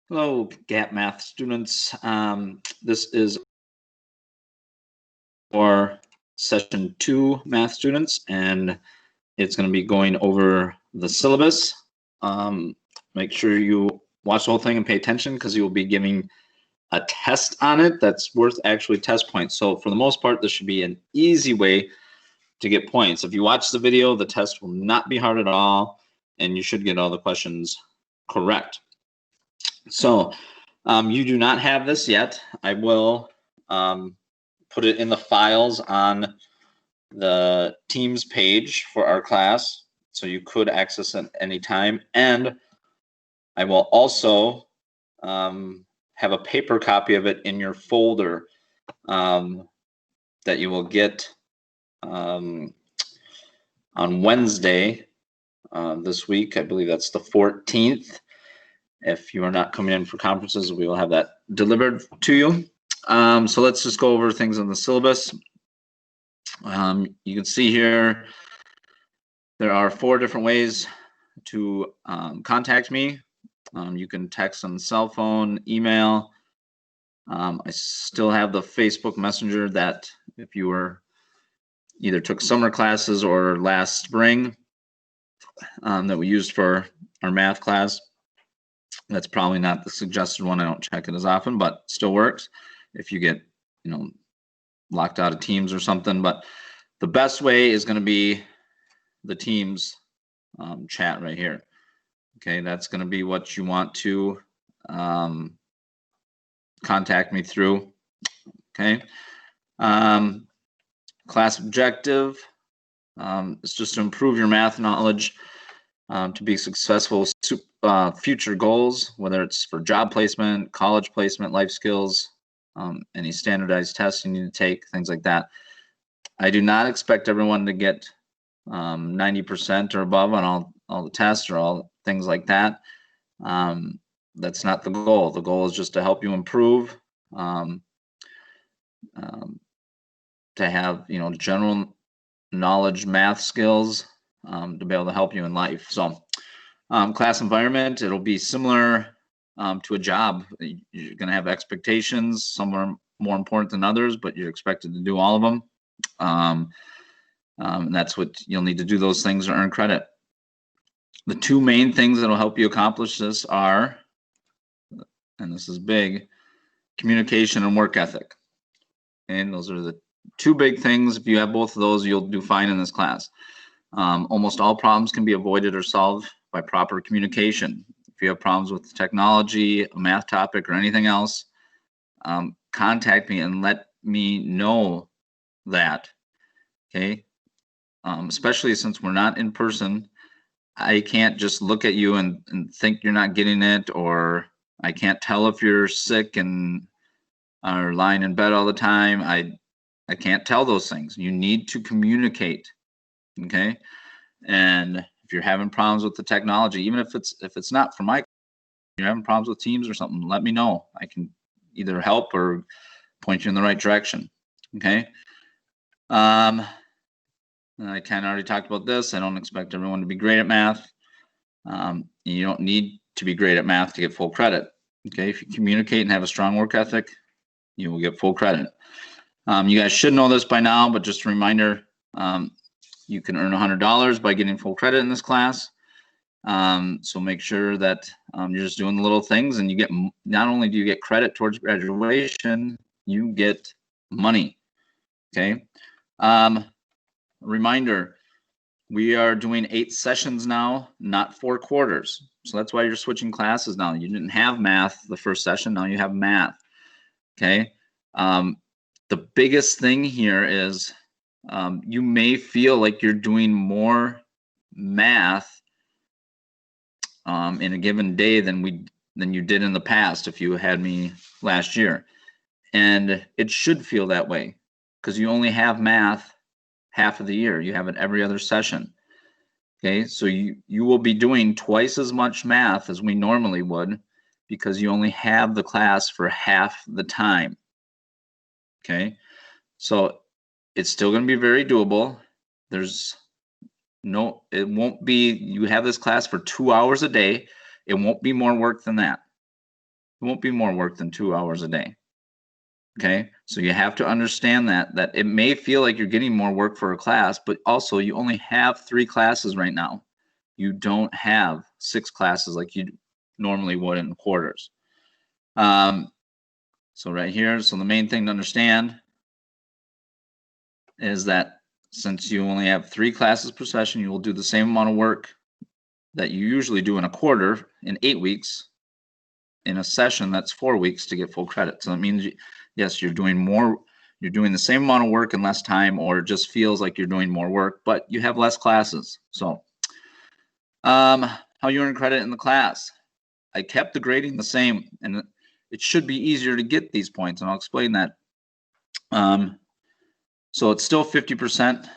Hello, GAP Math students. This is for session 2 math students, and it's going to be going over the syllabus. Make sure you watch the whole thing and pay attention because you will be giving a test on it that's worth actually test points. So for the most part, this should be an easy way to get points. If you watch the video, the test will not be hard at all, and you should get all the questions correct. So you do not have this yet. I will put it in the files on the Teams page for our class, so you could access it anytime. And I will also have a paper copy of it in your folder that you will get on Wednesday this week. I believe that's the 14th. If you are not coming in for conferences, we will have that delivered to you. So let's just go over things in the syllabus. You can see here there are 4 different ways to contact me. You can text on the cell phone, email. I still have the Facebook Messenger that if you were either took summer classes or last spring that we used for our math class. That's probably not the suggested one. I don't check it as often, but still works if you get, locked out of Teams or something. But the best way is going to be the Teams chat right here. Okay, that's going to be what you want to contact me through. Okay, class objective is just to improve your math knowledge to be successful future goals, whether it's for job placement, college placement, life skills, any standardized tests you need to take, things like that. I do not expect everyone to get 90% or above on all the tests or all things like that. That's not the goal. The goal is just to help you improve, to have general knowledge, math skills, to be able to help you in life. So class environment, it'll be similar to a job. You're going to have expectations. Some are more important than others, but you're expected to do all of them. And that's what you'll need to do, those things to earn credit. The 2 main things that will help you accomplish this are, and this is big, communication and work ethic. And those are the 2 big things. If you have both of those, you'll do fine in this class. Almost all problems can be avoided or solved by proper communication. If you have problems with technology, a math topic, or anything else, contact me and let me know that. Okay, especially since we're not in person, I can't just look at you and think you're not getting it, or I can't tell if you're sick and are lying in bed all the time. I can't tell those things. You need to communicate. Okay, and if you're having problems with the technology, even if it's not for my, you're having problems with Teams or something, let me know. I can either help or point you in the right direction. Okay. I kind of already talked about this. I don't expect everyone to be great at math. You don't need to be great at math to get full credit. Okay, if you communicate and have a strong work ethic, you will get full credit. You guys should know this by now, but just a reminder, you can earn $100 by getting full credit in this class. So make sure that you're just doing the little things, and you get, not only do you get credit towards graduation, you get money. Okay. Reminder, we are doing 8 sessions now, not 4 quarters. So that's why you're switching classes now. You didn't have math the first session, now you have math. Okay. The biggest thing here is you may feel like you're doing more math in a given day than you did in the past if you had me last year. And it should feel that way because you only have math half of the year. You have it every other session. Okay, so you will be doing twice as much math as we normally would because you only have the class for half the time. Okay, so it's still going to be very doable. It won't be, you have this class for 2 hours a day. It won't be more work than that. It won't be more work than 2 hours a day. Okay, so you have to understand that it may feel like you're getting more work for a class, but also you only have 3 classes right now. You don't have 6 classes like you normally would in quarters. So right here, so the main thing to understand is that since you only have 3 classes per session, you will do the same amount of work that you usually do in a quarter in 8 weeks in a session that's 4 weeks to get full credit. So that means, yes, you're doing the same amount of work in less time, or it just feels like you're doing more work, but you have less classes. So how you earn credit in the class. I kept the grading the same, and it should be easier to get these points, and I'll explain that. So it's still 50%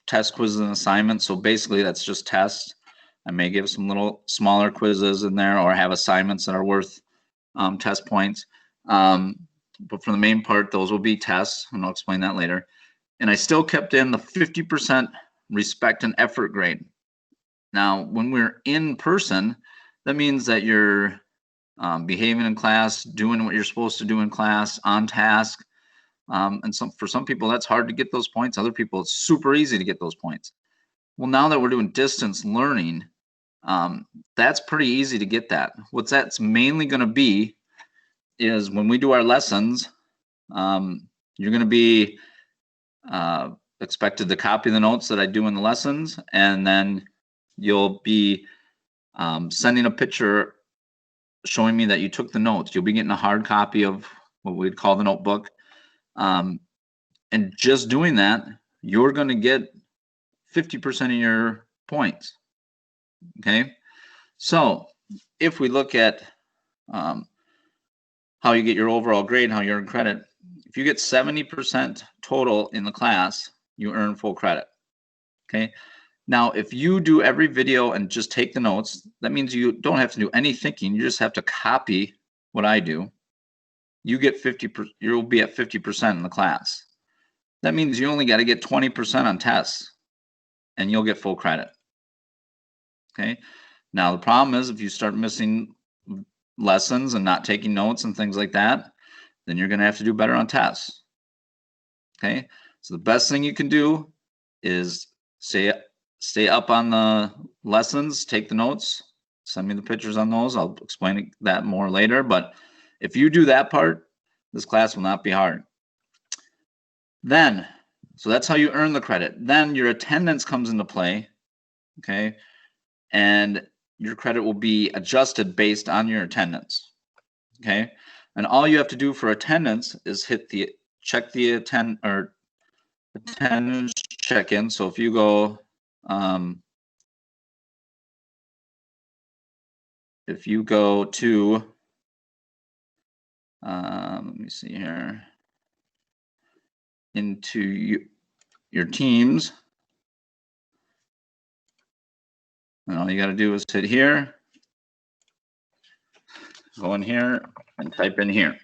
test quizzes and assignments. So basically that's just tests. I may give some little smaller quizzes in there or have assignments that are worth test points. But for the main part, those will be tests, and I'll explain that later. And I still kept in the 50% respect and effort grade. Now, when we're in person, that means that you're behaving in class, doing what you're supposed to do in class, on task. And for some people, that's hard to get those points. Other people, it's super easy to get those points. Well, now that we're doing distance learning, that's pretty easy to get that. What that's mainly going to be is when we do our lessons, you're going to be expected to copy the notes that I do in the lessons, and then you'll be sending a picture showing me that you took the notes. You'll be getting a hard copy of what we'd call the notebook. And just doing that, you're going to get 50% of your points. Okay, so if we look at how you get your overall grade, how you earn credit, if you get 70% total in the class, you earn full credit. Okay, now if you do every video and just take the notes, that means you don't have to do any thinking. You just have to copy what I do. You get 50%. You'll be at 50% in the class. That means you only got to get 20% on tests, and you'll get full credit. Okay. Now the problem is if you start missing lessons and not taking notes and things like that, then you're going to have to do better on tests. Okay. So the best thing you can do is stay up on the lessons, take the notes, send me the pictures on those. I'll explain that more later. But if you do that part, this class will not be hard. Then, so that's how you earn the credit. Then your attendance comes into play, okay? And your credit will be adjusted based on your attendance, okay? And all you have to do for attendance is check the attendance check-in. So if you go, to, let me see here, into your teams, and all you got to do is hit here, go in here, and type in here.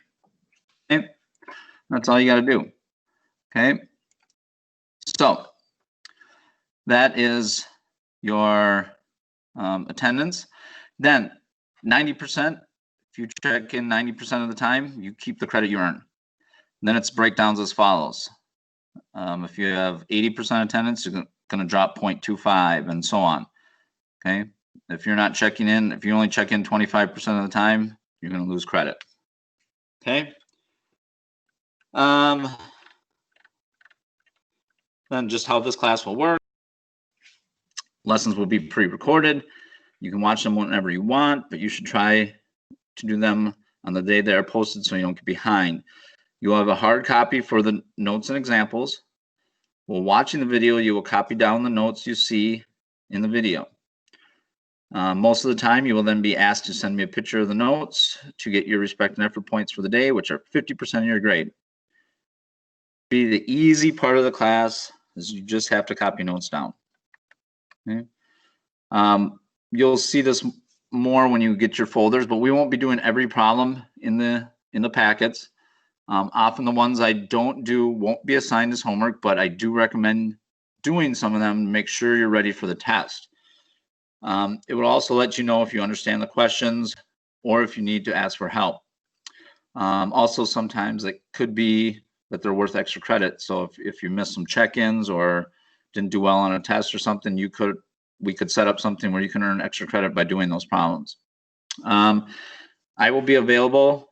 Okay, that's all you got to do. Okay, so that is your attendance. Then 90%, if you check in 90% of the time, you keep the credit you earn. Then it's breakdowns as follows. If you have 80% attendance, you're going to drop 0.25 and so on. Okay. If you're not checking in, if you only check in 25% of the time, you're going to lose credit. Okay. Then just how this class will work. Lessons will be pre-recorded. You can watch them whenever you want, but you should try to do them on the day they're posted so you don't get behind. You will have a hard copy for the notes and examples. While watching the video, you will copy down the notes you see in the video. Most of the time, you will then be asked to send me a picture of the notes to get your respect and effort points for the day, which are 50% of your grade. The easy part of the class is you just have to copy notes down. Okay. You'll see this more when you get your folders, but we won't be doing every problem in the packets. Often the ones I don't do won't be assigned as homework, but I do recommend doing some of them to make sure you're ready for the test. It will also let you know if you understand the questions or if you need to ask for help. Also, sometimes it could be that they're worth extra credit. So if you missed some check-ins or didn't do well on a test or something, we could set up something where you can earn extra credit by doing those problems. I will be available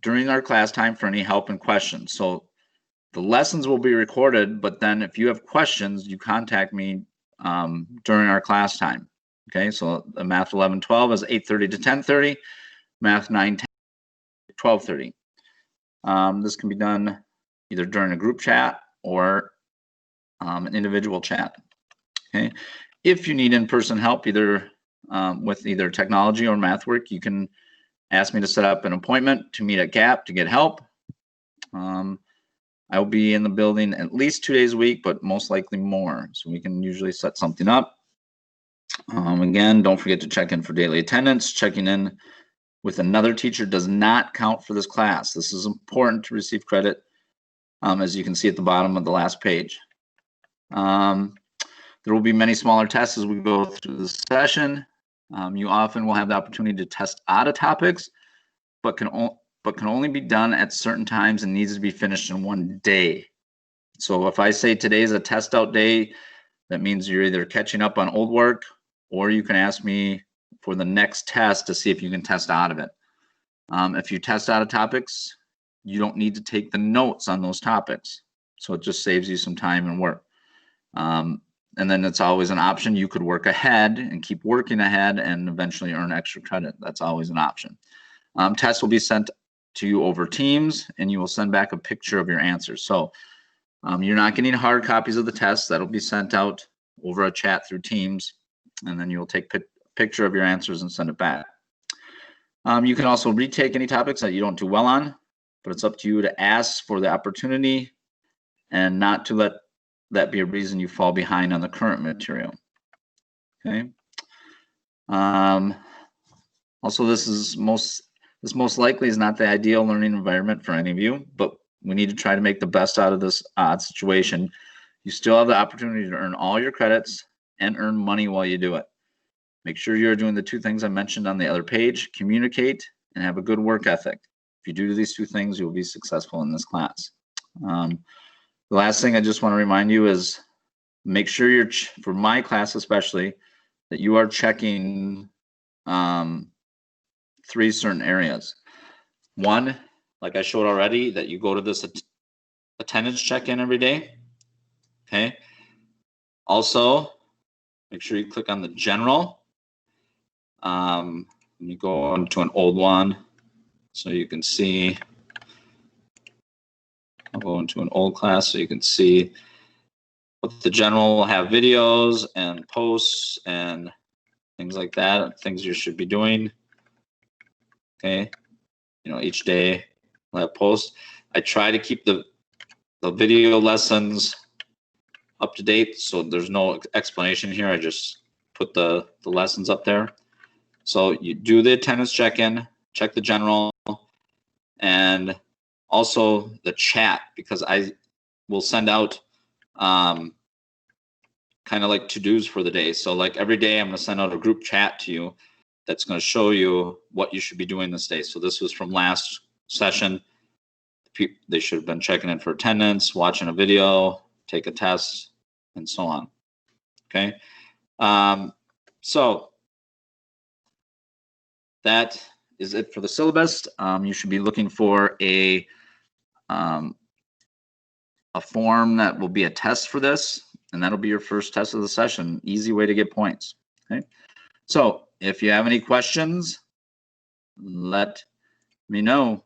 during our class time for any help and questions. So the lessons will be recorded, but then if you have questions, you contact me during our class time. Okay, so the Math 11-12 is 8:30 to 10:30, Math 9-10 to 12:30. This can be done either during a group chat or an individual chat. Okay, if you need in-person help, either with either technology or math work, you can ask me to set up an appointment to meet at GAP to get help. I will be in the building at least 2 days a week, but most likely more. So we can usually set something up. Again, don't forget to check in for daily attendance. Checking in with another teacher does not count for this class. This is important to receive credit, as you can see at the bottom of the last page. There will be many smaller tests as we go through the session. You often will have the opportunity to test out of topics, but can only be done at certain times and needs to be finished in one day. So if I say today is a test out day, that means you're either catching up on old work, or you can ask me for the next test to see if you can test out of it. If you test out of topics, you don't need to take the notes on those topics. So it just saves you some time and work. And then it's always an option. You could work ahead and keep working ahead and eventually earn extra credit. That's always an option. Tests will be sent to you over Teams, and you will send back a picture of your answers. So you're not getting hard copies of the test. That'll be sent out over a chat through Teams, and then you'll take a picture of your answers and send it back. You can also retake any topics that you don't do well on, but it's up to you to ask for the opportunity and not to let that be a reason you fall behind on the current material. Okay. Also, this most likely is not the ideal learning environment for any of you, but we need to try to make the best out of this odd situation. You still have the opportunity to earn all your credits and earn money while you do it. Make sure you're doing the two things I mentioned on the other page: communicate and have a good work ethic. If you do these two things, you'll be successful in this class. The last thing I just want to remind you is make sure you're, for my class especially, that you are checking 3 certain areas. One, like I showed already, that you go to this attendance check-in every day. Okay. Also, make sure you click on the general. Let me go on to an old one so you can see. I'll go into an old class so you can see what the general will have: videos and posts and things like that, things you should be doing. Okay, each day we'll have posts. I try to keep the video lessons up to date, so there's no explanation here. I just put the lessons up there. So you do the attendance check-in, check the general, and also the chat, because I will send out kind of like to-dos for the day. So like every day I'm going to send out a group chat to you that's going to show you what you should be doing this day. So this was from last session. They should have been checking in for attendance, watching a video, take a test, and so on. Okay. So that is it for the syllabus. You should be looking for a form that will be a test for this, and that'll be your first test of the session. Easy way to get points. Okay. So if you have any questions, let me know.